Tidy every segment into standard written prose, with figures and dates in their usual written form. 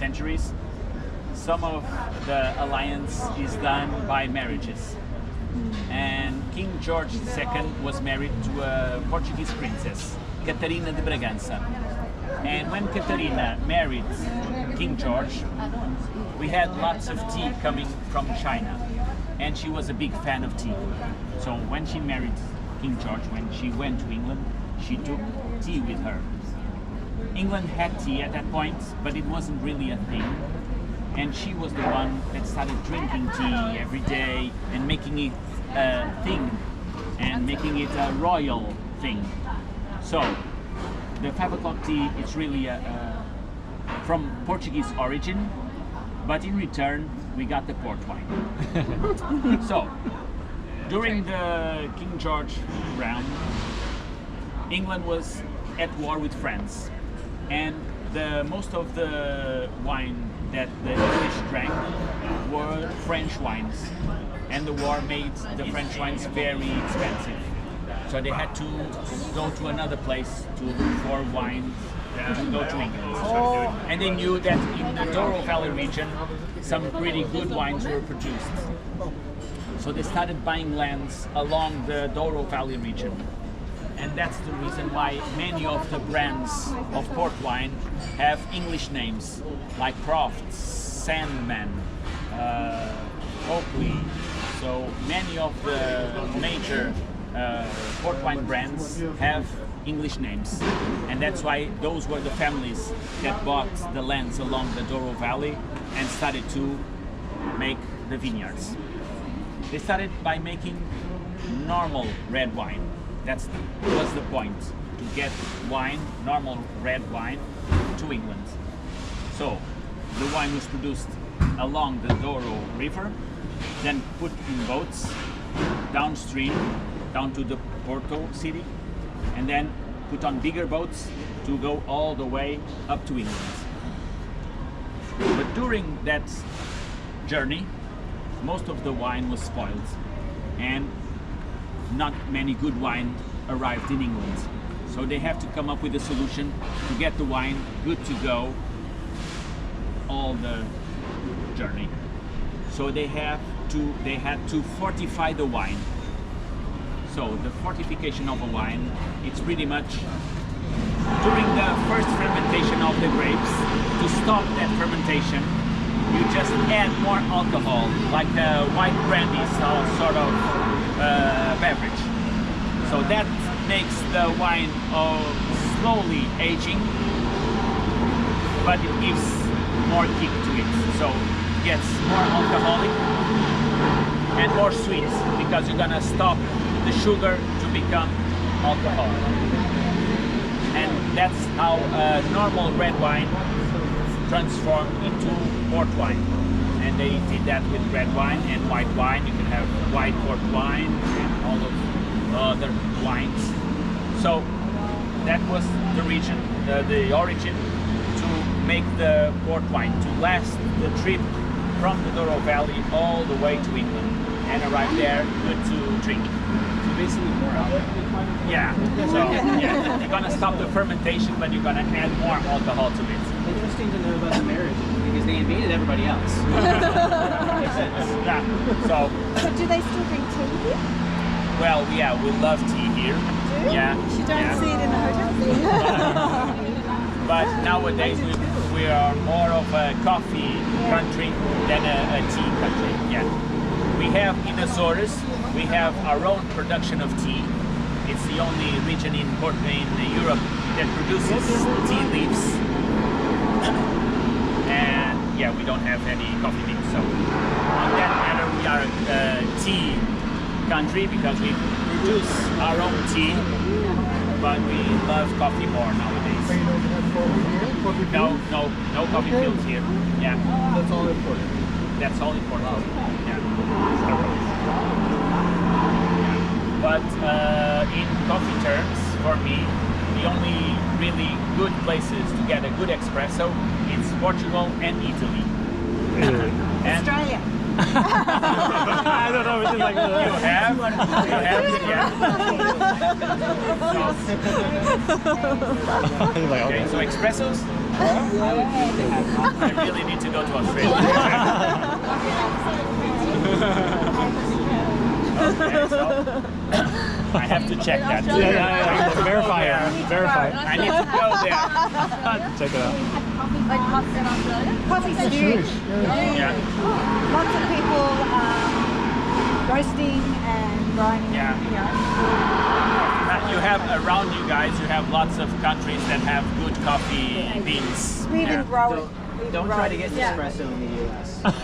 centuries. Some of the alliance is done by marriages. And King George II was married to a Portuguese princess, Catarina de Bragança. And when Catarina married King George, we had lots of tea coming from China. And she was a big fan of tea. So when she married King George, when she went to England, she took tea with her. England had tea at that point, but it wasn't really a thing. And she was the one that started drinking tea every day and making it a thing and making it a royal thing. So the 5 o'clock tea is really from Portuguese origin, but in return we got the port wine. So during the King George round, England was at war with France, and most of the wine that the English drank were French wines, and the war made the French wines very expensive. So they had to go to another place to look for wine to go to England. And they knew that in the Douro Valley region, some pretty good wines were produced. So they started buying lands along the Douro Valley region. And that's the reason why many of the brands of port wine have English names, like Croft, Sandman, Oakley. So many of the major port wine brands have English names. And that's why those were the families that bought the lands along the Douro Valley and started to make the vineyards. They started by making normal red wine. That was the point, to get wine, normal red wine, to England. So the wine was produced along the Douro River, then put in boats downstream, down to the Porto city, and then put on bigger boats to go all the way up to England. But during that journey, most of the wine was spoiled, and not many good wine arrived in England. So they have to come up with a solution to get the wine good to go all the journey. So they had to fortify the wine. So the fortification of a wine, it's pretty much during the first fermentation of the grapes. To stop that fermentation, you just add more alcohol, like a white brandy sort of beverage. So that makes the wine slowly aging, but it gives more kick to it. So it gets more alcoholic and more sweet, because you're gonna stop the sugar to become alcohol. And that's how a normal red wine transformed into port wine. And they did that with red wine and white wine. You can have white port wine and all of other wines. So that was the origin to make the port wine, to last the trip from the Douro Valley all the way to England and arrive there good to drink. So basically more alcohol. Yeah, so yeah, you're gonna stop the fermentation, but you're gonna add more alcohol to it. Interesting to know about the marriage, because they invaded everybody else. Makes sense. Yeah, so do they still drink tea here? well, yeah, we love tea here. Do? Yeah. You don't yeah. see it in the hotel? But nowadays we are more of a coffee country than a tea country. Yeah. We have in Azores, we have our own production of tea. It's the only region in Europe that produces tea leaves. And yeah, we don't have any coffee beans. So on that matter, we are a tea country because we produce our own tea, but we love coffee more nowadays. No coffee fields here. Yeah. That's all important. That's all important. Yeah. But in coffee terms, for me, the only really good places to get a good espresso is Portugal and Italy. And Australia. I don't know if it's like that. you have, yeah. Okay, so espressos, I really need to go to Australia. Okay, so I have to check that. Verify it. Verify it. I need to go there. Check it out. Like coffee in Australia? Coffee's huge. Yeah. Lots of people roasting and grinding. Yeah. You have around you guys, you have lots of countries that have good coffee beans. We even grow it. Don't try to get espresso in the US. It's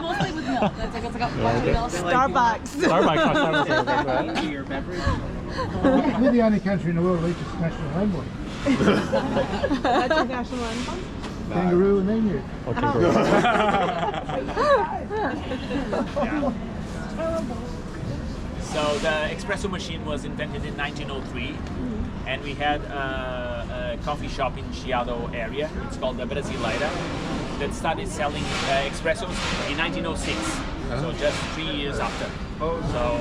mostly with milk. It's like milk. Starbucks. Starbucks. Into your beverage. We're the only country in the world that eats its national animal. That's your national anthem? Kangaroo and emu. So the espresso machine was invented in 1903, and we had a coffee shop in Chiado area. It's called the Brasileira, that started selling espressos in 1906. So just 3 years after. So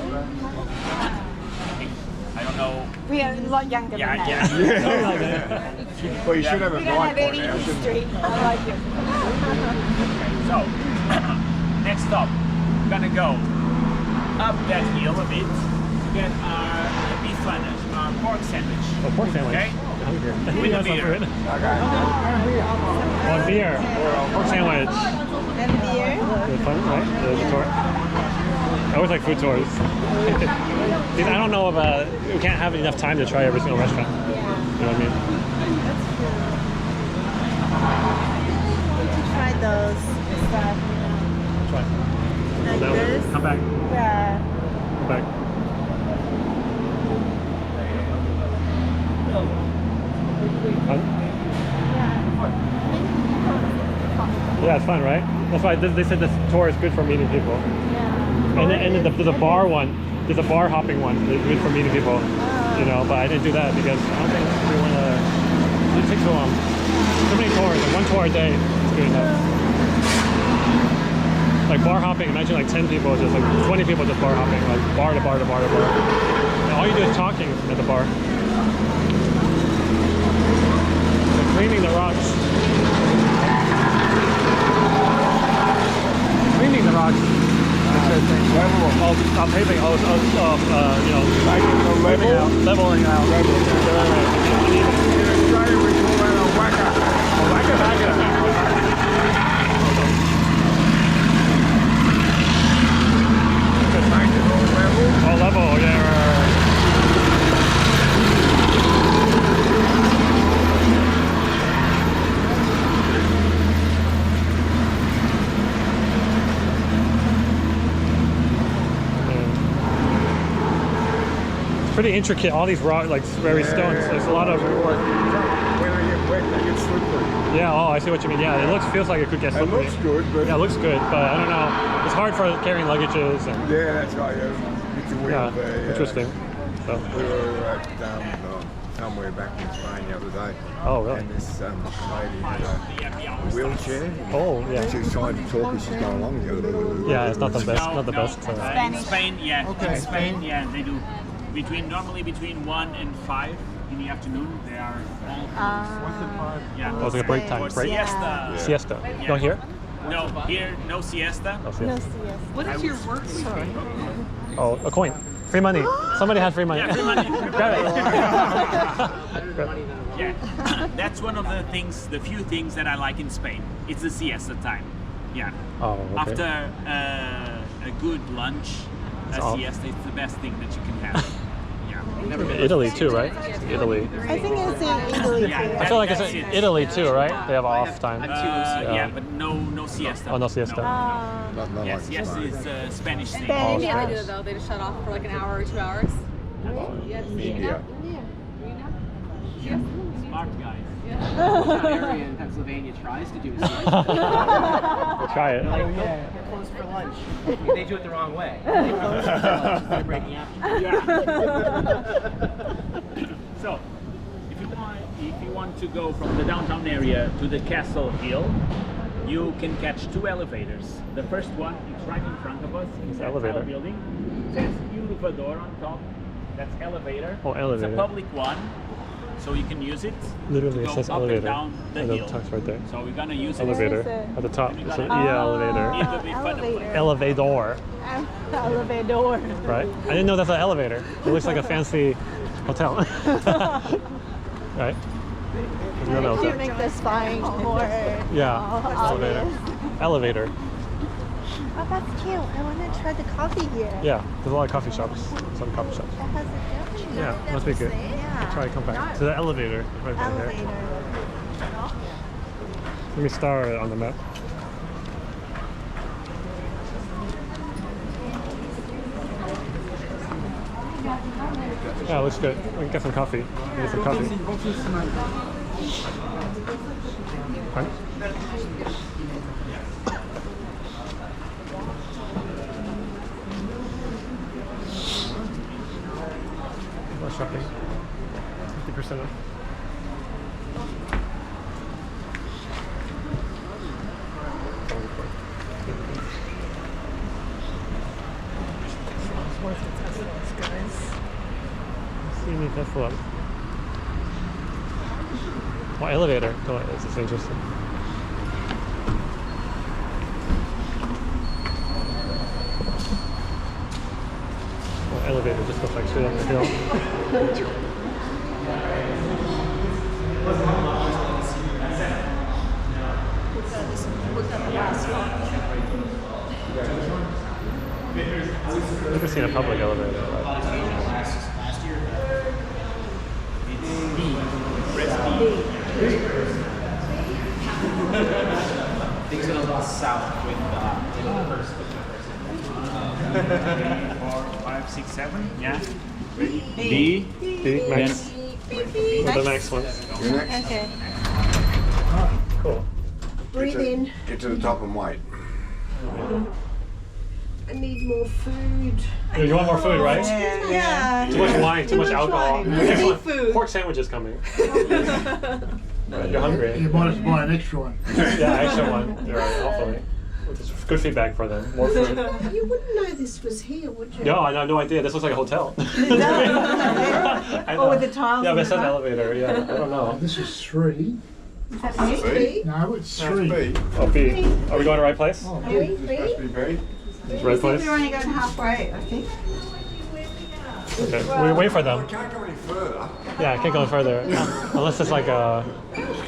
I don't know. We are a lot younger than that. Yeah. Well, you should have a We don't bike have by any now, shouldn't you? history. I like it. So next stop, we're gonna go up that hill a bit to get our beef flannels, our pork sandwich. Oh, pork sandwich. Okay? Hungry. With a beer. One beer. Pork sandwich. And beer. Good fun, right? The tour. I always like food tours. Because I don't know if we can't have enough time to try every single restaurant. You know what I mean? Try those stuff. Try. Like this. Come back. Yeah. Come back. Fun? Yeah, it's fun, right? That's why they said this tour is good for meeting people. And then there's a bar one. There's a bar hopping one. It's good for meeting people. You know, but I didn't do that because I don't think we want to. It takes so long. So many tours. Like one tour a day is good enough. Like bar hopping. Imagine like 10 people, just like 20 people just bar hopping, like bar to bar to bar to bar. And all you do is talking at the bar. Like cleaning the rocks. Cleaning the rocks. I'm paving. You know, leveling out. In Australia, we call that a whacker. Make it all level. Oh, level, yeah. Pretty intricate, all these rock, like very stones. There's a lot of work. When they get wet, they get slippery. Yeah, oh, I see what you mean. Yeah, it feels like it could get It slippery. looks good, but Yeah, it looks good, but I don't know. It's hard for carrying luggages. And, yeah, that's right. Yeah. It's a wheel yeah, there. Yeah. interesting. So, We were at somewhere back in Spain the other day. oh, really? And this lady had a wheelchair. Oh, yeah. She was trying to talk as she's going along. Yeah, it's not the best. Not the best. In Spain, yeah. Okay. In Spain, yeah, they do. Normally between 1 and 5 in the afternoon, they are all closed. Yeah. Oh, it's like a break time. Or Break? siesta. Siesta. Yeah. Don't hear? No, here, no siesta. Oh, siesta. What is your work story? Oh, a coin. Free money. Somebody had free money. Yeah, free money. Grab it. Yeah, that's one of the things, the few things that I like in Spain. It's the siesta time. Yeah. Oh, okay. After a good lunch, a all- siesta is the best thing that you can have. Yeah. Italy too, right? Italy. I think it's in Italy Yeah, too. I feel like it's that's in it. Italy too, right? They have off time. Yeah, but no siesta. Oh, no siesta. Not Yeah, like siesta is a Spanish thing. Spanish. Yeah, they do it though. They just shut off for like an hour or 2 hours. India. Smart guys. That area in Pennsylvania tries to do a siesta. We'll try it. Like, they're closed for lunch. They do it the wrong way. They close for lunch, they're breaking after. So, if you want to go from the downtown area to the Castle Hill, you can catch 2 elevators. The first one is right in front of us. It's that elevator. tall building. It says Elevador on top. That's elevator. Oh, elevator. It's a public one. so you can use it. Literally, to it go says up elevator. and down the And the hill. text right there. So we're gonna use Elevator. Where is it? At the top. You It's gotta- an elevator. it. It will be fun to play. Elevator. Elevator. Right? I didn't know that's an elevator. It looks like a fancy hotel. Right? There's no To hotel. make the spine more Yeah. obvious. Elevator. Elevator. Oh, that's cute. I want to try the coffee here. Yeah. There's a lot of coffee shops. Some coffee shops. That has a good. Yeah. Must be good. Yeah. Try to come back to the elevator right back there. Elevator. Let me star it on the map. Yeah, it looks good. We can get some coffee. Get some coffee. Right? More shopping. 50% off. See me Tesla. Oh, elevator. Oh, this is interesting. Oh, elevator just goes like straight up the hill. I've never seen a public elevator. Last year, it's B. Things gonna go south with the first. 4, 5, 6, 7. Yeah. B. B, max. The max one. You're next. Okay. Cool. Breathe in. Get to the top and wait. I need more food. You want more food, right? Yeah. Too much wine, too much alcohol. wine. Next I one, need food. pork sandwich is coming. You're hungry. You might have to buy an extra one. Yeah, extra one. You're right, hopefully. It's good feedback for them. More food. You wouldn't know this was here, would you? No, I have no idea. This looks like a hotel. Oh, with the tiles. Yeah, in but it the says front? elevator. Yeah, I don't know. This is 3. Is that me? B? No, it's That's 3. B. Oh, B. Are we going to the right place? Oh, Are we It's supposed to be B. It's right place? We're only going halfway, I think. Okay, we wait for I them. can't go any further. Yeah, I can't go further. Unless it's like a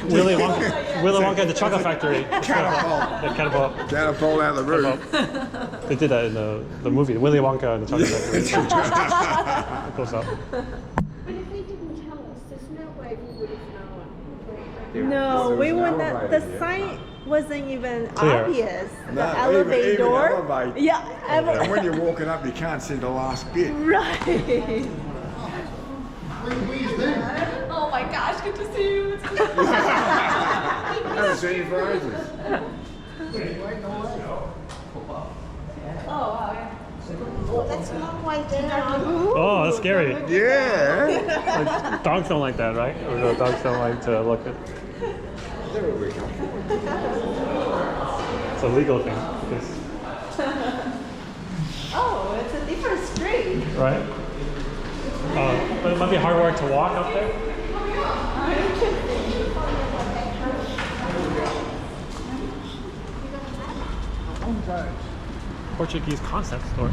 Willy Wonka and the Chocolate Factory. Catapult. Yeah, catapult. Catapult out of the roof. They did that in the movie, Willy Wonka and the Chocolate Factory. It goes up. But if they didn't tell us, there's no way we would have known. No, we were not. The sign wasn't even Clear. obvious. No, The even elevator. elevate. Yeah, And when you're walking up, you can't see the last bit. right. Where's them? Oh my gosh, good to see you. I haven't seen you for ages. Oh, that's a long way down. Oh, that's scary. Yeah. Like, dogs don't like that, right? Or the dogs don't like to look at. There we come. It's a legal thing. Because, Oh, it's a different street. right? But it might be hard work to walk up there. Portuguese concept store.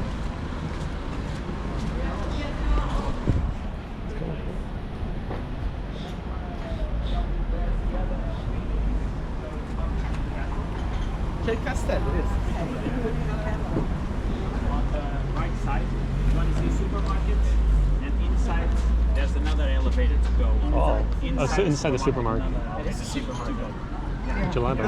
Que castelo é esse? On the right side, you're going to see supermarkets, and inside there's another elevator to go. Oh, so inside the supermarket. It's a supermarket. Gelato.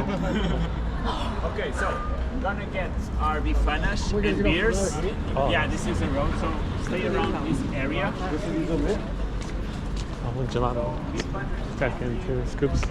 Okay, so we're gonna get our bifanas and beers. Oh. Yeah, this is a road, so stay around this area. Oh, gelato. Back into scoops.